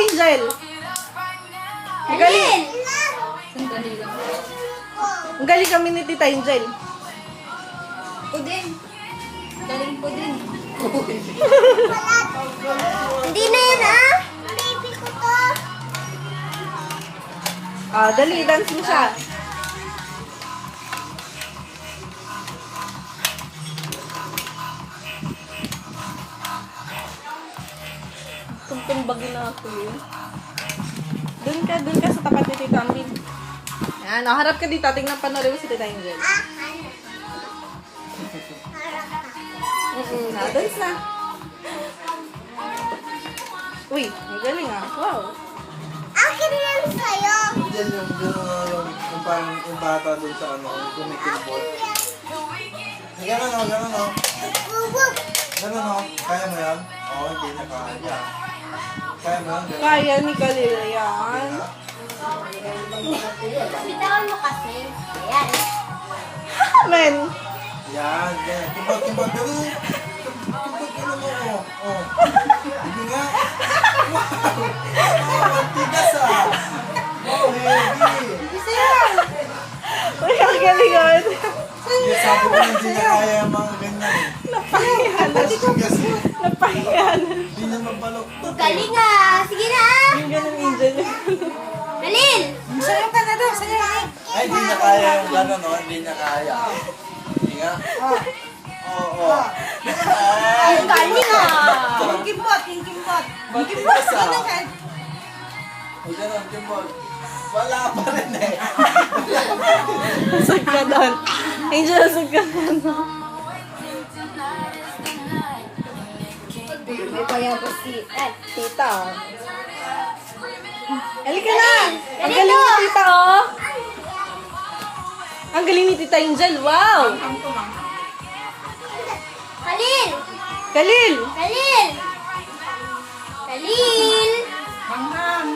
Angel. Ang galing. Sandali lang. Ang galing kami ni Tita Angel. Ako din. Galing po din. Hindi na yan, ah. Baby ko to. Dali, dance mo siya. Tumbagin na ako yun. Doon ka sa tapat ni Tita Amin. Yan, harap ka dito. Tingnan panoorin mo si Tita Angel. Dance na. Uy, ang galing ah. Wow. Akin yan sa'yo. Diyan yung parang yung bata doon sa ano, yung kumikimpot. Ganun o, ganun o. Bubuk. Ganun o. Kaya mo yan? Oo, hindi na kaya. Kaya mo yan? Ganun. Kaya ni Kalila yan. Bitawan mo kasi. Ayan. Men. Yan, yan. Kimpot, kimpot. Ganun. Kimpot, ganun mo. Oh. Hindi nga. Wow, ang tigas ah. Oh, heavy. Uy, ang galingan. Yung sabi ko hindi niya kaya yung mga ganyan eh. Napahiyanan. Tigas eh. Napahiyanan. Hindi niya magbaloktot eh. Galing ah. Sige na ah. Yung ganun Angel. Dalin. Sayo ka na daw. Sayo ka. Ay, hindi niya kaya yung gano'n, no? Hindi niya kaya. Hindi nga. Oo. Ay, Ang galing ah. Yung kimbot. Yung kimbot. matigas ah. Ano ka? O gano'n, Kimbol. Wala pa rin eh. Asag ka doon. Angel, asag ka doon. May kaya ba si... Tita. Halika na. Ang galing ni Tita, oh. Ang galing ni Tita Angel. Wow. Kalil. Kalil. Kalil. Kalil. Manghang.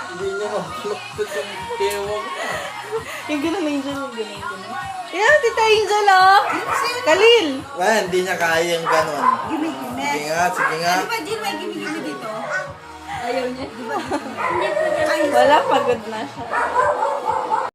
Hindi niya magbaloktot yung kewang. Yung ganun Angel. Yung ganun. Yan, Tita Angel, oh. Kalil. Well, hindi niya kaya yung gano'n. Gimik-gimik. Sige nga, sige nga. Di ba din may gimik-gimik dito? Ayaw niya. Di ba? Wala, pagod na siya.